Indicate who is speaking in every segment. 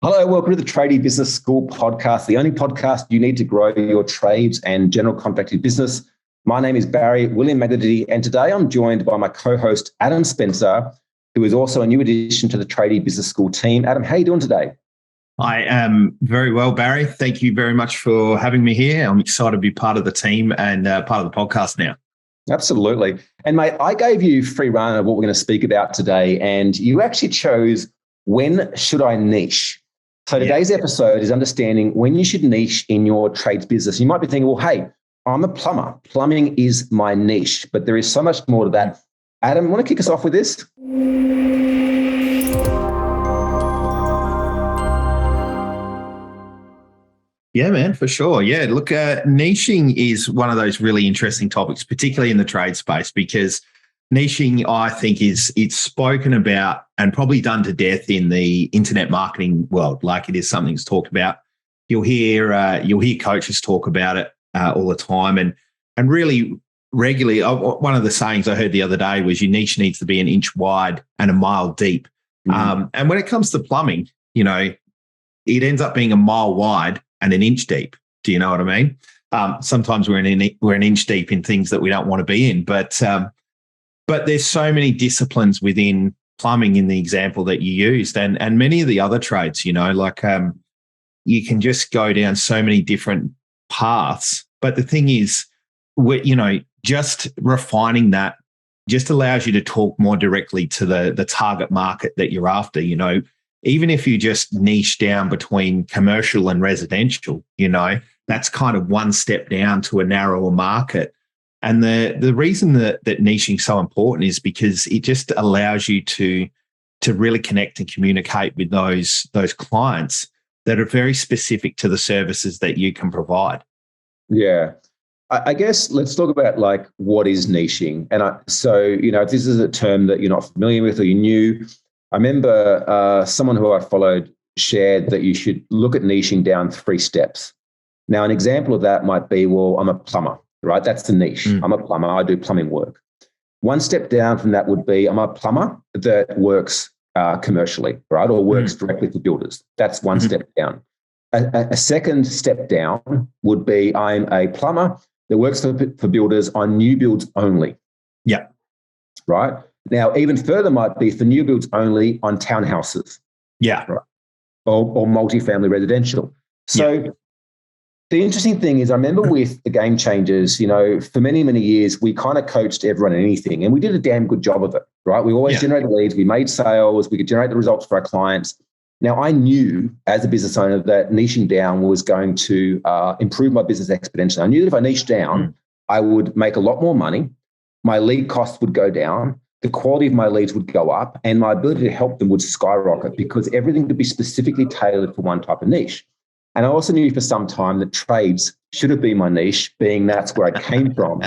Speaker 1: Hello, welcome to the Tradie Business School podcast, the only podcast you need to grow your trades and general contracting business. My name is Barry William Magliarditi, and today I'm joined by my co-host, Adam Spencer, who is also a new addition to the Tradie Business School team. Adam, how are you doing today?
Speaker 2: I am very well, Barry. Thank you very much for having me here. I'm excited to be part of the team and part of the podcast now.
Speaker 1: Absolutely. And mate, I gave you free run of what we're going to speak about today, and you actually chose when should I niche? So today's episode is understanding when you should niche in your trades business. You might be thinking, well, hey, I'm a plumber. Plumbing is my niche, but there is so much more to that. Adam, want to kick us off with this?
Speaker 2: Yeah, man, for sure. Yeah, look, niching is one of those really interesting topics, particularly in the trade space, because niching, I think, it's spoken about and probably done to death in the internet marketing world. Like, it is something that's talked about. You'll hear coaches talk about it all the time, and really regularly. One of the sayings I heard the other day was, your niche needs to be an inch wide and a mile deep. Mm-hmm. And when it comes to plumbing, it ends up being a mile wide and an inch deep. Do you know what I mean? Sometimes we're an inch deep in things that we don't want to be in, but there's so many disciplines within plumbing in the example that you used, and many of the other trades, you can just go down so many different paths. But the thing is, just refining that just allows you to talk more directly to the target market that you're after. Even if you just niche down between commercial and residential, that's kind of one step down to a narrower market. And the reason that niching is so important is because it just allows you to really connect and communicate with those clients that are very specific to the services that you can provide.
Speaker 1: Yeah. I guess let's talk about what is niching. And if this is a term that you're not familiar with or you're new, I remember someone who I followed shared that you should look at niching down 3 steps. Now, an example of that might be, well, I'm a plumber. Right? That's the niche. I'm a plumber. I do plumbing work. One step down from that would be, I'm a plumber that works commercially, right? Or works directly for builders. That's one step down. A second step down would be, I'm a plumber that works for builders on new builds only.
Speaker 2: Yeah.
Speaker 1: Right? Now, even further might be for new builds only on townhouses.
Speaker 2: Yeah.
Speaker 1: Right? Or multifamily residential. So the interesting thing is, I remember with the Game Changers, for many, many years, we kind of coached everyone in anything, and we did a damn good job of it, right? We always generated leads, we made sales, we could generate the results for our clients. Now, I knew as a business owner that niching down was going to improve my business exponentially. I knew that if I niched down, I would make a lot more money, my lead costs would go down, the quality of my leads would go up, and my ability to help them would skyrocket because everything could be specifically tailored for one type of niche. And I also knew for some time that trades should have been my niche, being that's where I came from.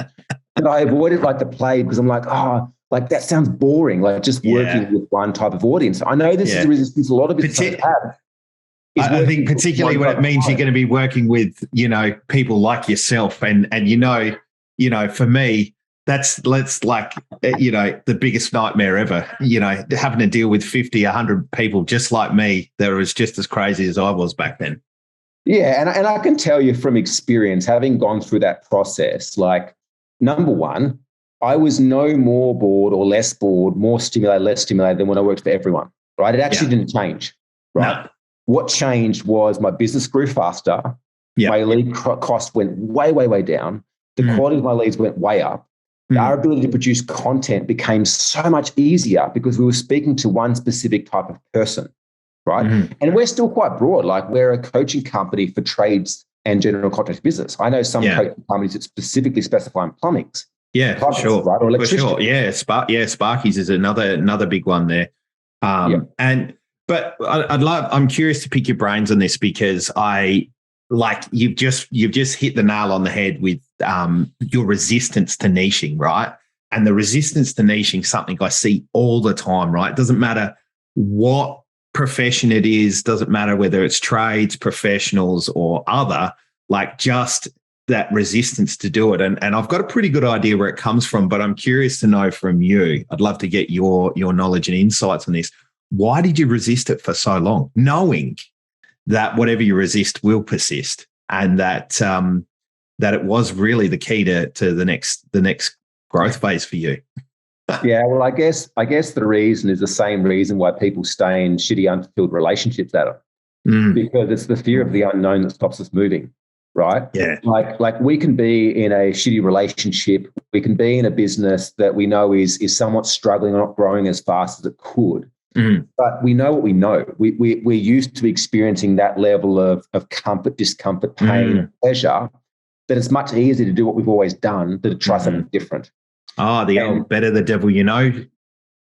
Speaker 1: But I avoided the play because I'm that sounds boring, just working with one type of audience. I know this is a resistance a lot of businesses have.
Speaker 2: I think particularly when it means you're going to be working with, people like yourself. And for me, that's the biggest nightmare ever, having to deal with 50, 100 people just like me that was just as crazy as I was back then.
Speaker 1: Yeah, and I can tell you from experience, having gone through that process, number one, I was no more bored or less bored, more stimulated, less stimulated than when I worked for everyone, right? It actually didn't change, right? No. What changed was my business grew faster. My lead cost went way, way, way down. The quality of my leads went way up. Our ability to produce content became so much easier because we were speaking to one specific type of person. Right. And we're still quite broad. We're a coaching company for trades and general contract business. I know some coaching companies that specifically specify in plumbings.
Speaker 2: Yeah, for sure.
Speaker 1: Right? Or electricity.
Speaker 2: For sure. Yeah. Sparkies is another big one there. But I'm curious to pick your brains on this because you've just hit the nail on the head with your resistance to niching, right? And the resistance to niching is something I see all the time, right? It doesn't matter what profession it is, doesn't matter whether it's trades, professionals, or other, just that resistance to do it. And I've got a pretty good idea where it comes from, but I'm curious to know from you. I'd love to get your knowledge and insights on this. Why did you resist it for so long, knowing that whatever you resist will persist, and that it was really the key to the next growth phase for you.
Speaker 1: Yeah, well, I guess the reason is the same reason why people stay in shitty, unfulfilled relationships, Adam, because it's the fear of the unknown that stops us moving, right?
Speaker 2: Yeah.
Speaker 1: Like we can be in a shitty relationship, we can be in a business that we know is somewhat struggling or not growing as fast as it could. But we know what we know. We're used to experiencing that level of comfort, discomfort, pain, pleasure, that it's much easier to do what we've always done than to try something different.
Speaker 2: Oh, the old better the devil you know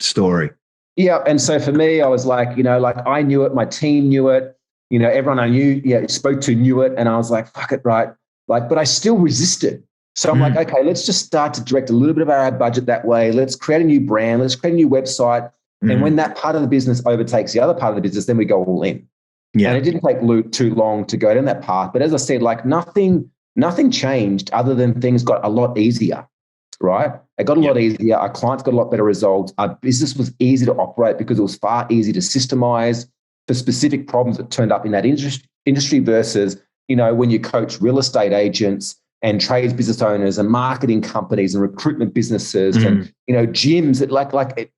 Speaker 2: story.
Speaker 1: Yeah. And so for me, I was like, I knew it, my team knew it, everyone I knew, spoke to knew it. And I was like, fuck it, right? But I still resisted. So I'm like, okay, let's just start to direct a little bit of our ad budget that way. Let's create a new brand. Let's create a new website. And when that part of the business overtakes the other part of the business, then we go all in. Yeah. And it didn't take too long to go down that path. But as I said, like nothing changed other than things got a lot easier, right? It got a lot easier. Our clients got a lot better results. Our business was easy to operate because it was far easier to systemize for specific problems that turned up in that industry versus, when you coach real estate agents and trades business owners and marketing companies and recruitment businesses and, gyms,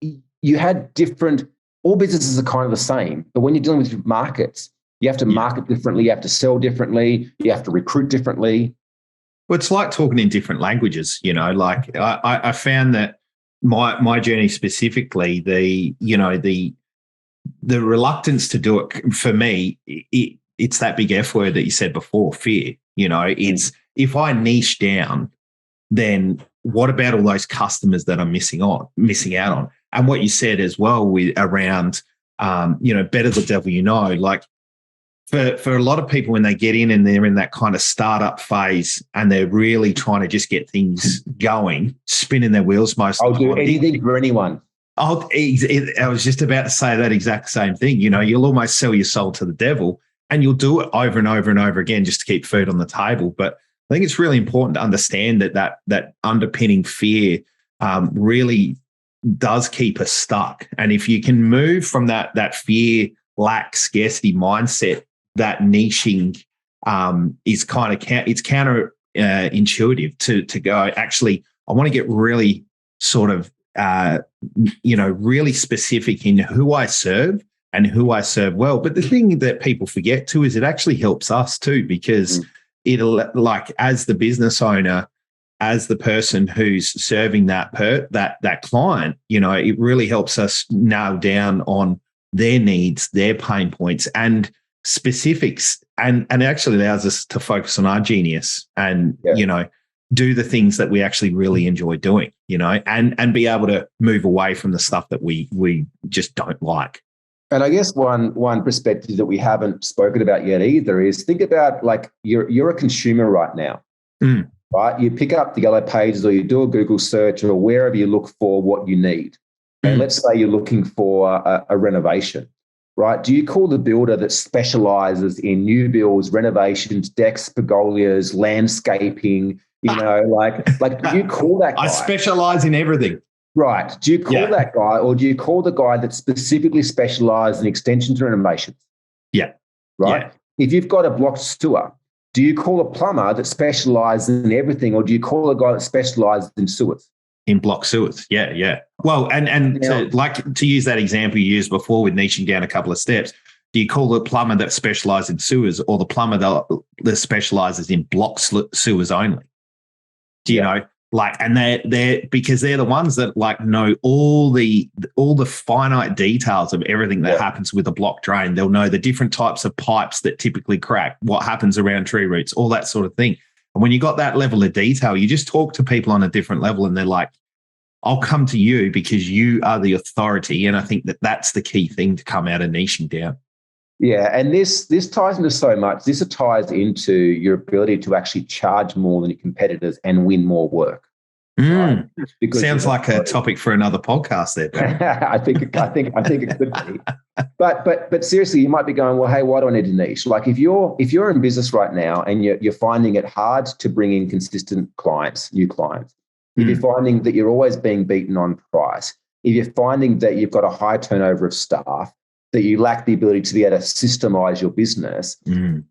Speaker 1: you had different, all businesses are kind of the same, but when you're dealing with markets, you have to market differently, you have to sell differently, you have to recruit differently.
Speaker 2: Well, it's like talking in different languages, like I found that my journey specifically, the reluctance to do it for me, it's that big F word that you said before, fear. It's if I niche down, then what about all those customers that I'm missing out on? And what you said as well with around, better the devil you know, like for a lot of people when they get in and they're in that kind of startup phase and they're really trying to just get things going, spinning their wheels most of the time.
Speaker 1: I'll do anything for anyone.
Speaker 2: I was just about to say that exact same thing. You'll almost sell your soul to the devil and you'll do it over and over and over again just to keep food on the table. But I think it's really important to understand that underpinning fear really does keep us stuck. And if you can move from that fear, lack, scarcity mindset, that niching is kind of it's counter intuitive to go, actually, I want to get really sort of, really specific in who I serve and who I serve well. But the thing that people forget too is it actually helps us too, because it'll, like, as the business owner, as the person who's serving that client, it really helps us nail down on their needs, their pain points and specifics, and actually allows us to focus on our genius and, do the things that we actually really enjoy doing, and be able to move away from the stuff that we just don't like.
Speaker 1: And I guess one perspective that we haven't spoken about yet either is think about, like, you're a consumer right now. Right? You pick up the Yellow Pages or you do a Google search or wherever you look for what you need. And let's say you're looking for a renovation, right? Do you call the builder that specializes in new builds, renovations, decks, pergolias, landscaping, like do you call that guy?
Speaker 2: I specialize in everything.
Speaker 1: Right. Do you call that guy, or do you call the guy that specifically specializes in extensions and renovations?
Speaker 2: Yeah.
Speaker 1: Right.
Speaker 2: Yeah.
Speaker 1: If you've got a blocked sewer, do you call a plumber that specializes in everything, or do you call a guy that specializes in sewers?
Speaker 2: In block sewers, yeah. Well, and to use that example you used before with niching down a couple of steps, do you call the plumber that specializes in sewers or the plumber that specializes in block sewers only? Do you know? Like, and they're because they're the ones that, like, know all the finite details of everything that happens with a block drain. They'll know the different types of pipes that typically crack, what happens around tree roots, all that sort of thing. And when you got that level of detail, you just talk to people on a different level and they're like, I'll come to you because you are the authority. And I think that's the key thing to come out of niching down.
Speaker 1: Yeah, and this ties into so much. This ties into your ability to actually charge more than your competitors and win more work.
Speaker 2: Right? Sounds like a topic for another podcast there, Ben.
Speaker 1: I think it could be. But seriously, you might be going, well, hey, why do I need a niche? Like if you're in business right now and you're finding it hard to bring in consistent clients, new clients, if you're finding that you're always being beaten on price, if you're finding that you've got a high turnover of staff, that you lack the ability to be able to systemize your business,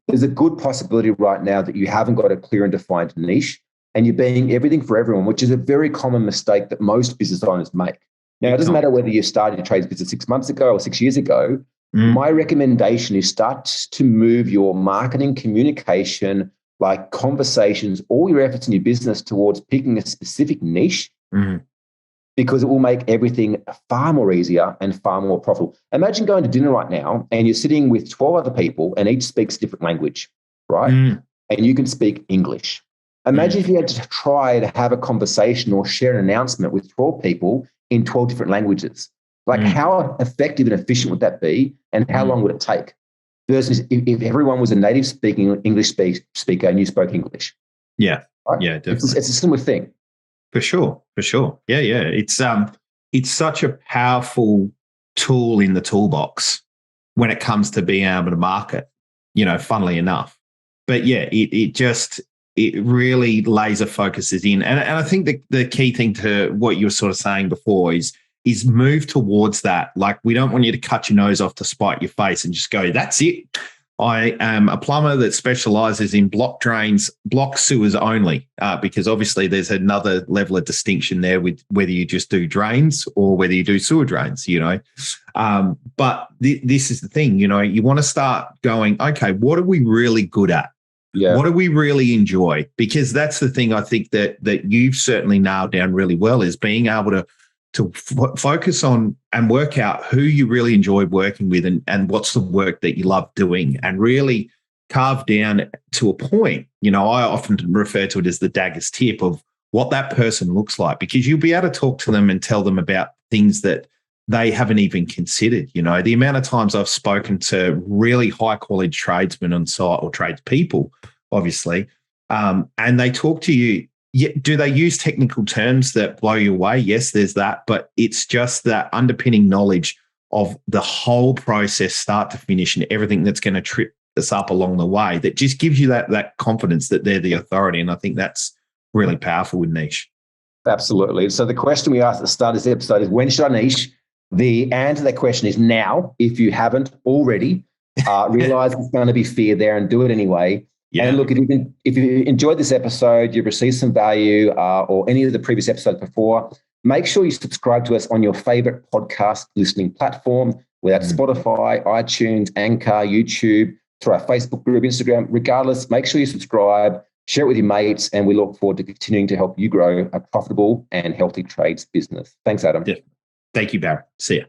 Speaker 1: there's a good possibility right now that you haven't got a clear and defined niche and you're being everything for everyone, which is a very common mistake that most business owners make. Now, it doesn't matter whether you started your trades business 6 months ago or 6 years ago. My recommendation is start to move your marketing, communication, like conversations, all your efforts in your business towards picking a specific niche, because it will make everything far more easier and far more profitable. Imagine going to dinner right now and you're sitting with 12 other people and each speaks a different language, right? And you can speak English. Imagine if you had to try to have a conversation or share an announcement with 12 people in 12 different languages. Like how effective and efficient would that be? And how long would it take? Versus if everyone was a native speaking English speaker and you spoke English.
Speaker 2: Yeah.
Speaker 1: Right?
Speaker 2: Yeah, definitely.
Speaker 1: It's a similar thing.
Speaker 2: For sure. Yeah. It's such a powerful tool in the toolbox when it comes to being able to market, funnily enough. But yeah, it really laser focuses in. And I think the key thing to what you were sort of saying before is move towards that. Like, we don't want you to cut your nose off to spite your face and just go, that's it. I am a plumber that specializes in block drains, block sewers only, because obviously there's another level of distinction there with whether you just do drains or whether you do sewer drains, But this is the thing, you want to start going, okay, what are we really good at? Yeah. What do we really enjoy? Because that's the thing I think that you've certainly nailed down really well, is being able to focus on and work out who you really enjoy working with and what's the work that you love doing, and really carve down to a point. I often refer to it as the dagger's tip of what that person looks like, because you'll be able to talk to them and tell them about things that they haven't even considered. The amount of times I've spoken to really high quality tradesmen on site, or tradespeople, obviously, and they talk to you. Yeah, do they use technical terms that blow you away? Yes, there's that. But it's just that underpinning knowledge of the whole process, start to finish, and everything that's going to trip us up along the way, that just gives you that confidence that they're the authority. And I think that's really powerful with niche.
Speaker 1: Absolutely. So the question we asked at the start of this episode is, when should I niche? The answer to that question is now. If you haven't already, realize it's going to be fear there and do it anyway. Yeah. And look, if you enjoyed this episode, you've received some value, or any of the previous episodes before, make sure you subscribe to us on your favorite podcast listening platform, whether that's Spotify, iTunes, Anchor, YouTube, through our Facebook group, Instagram. Regardless, make sure you subscribe, share it with your mates, and we look forward to continuing to help you grow a profitable and healthy trades business. Thanks, Adam.
Speaker 2: Yeah. Thank you, Barry. See ya.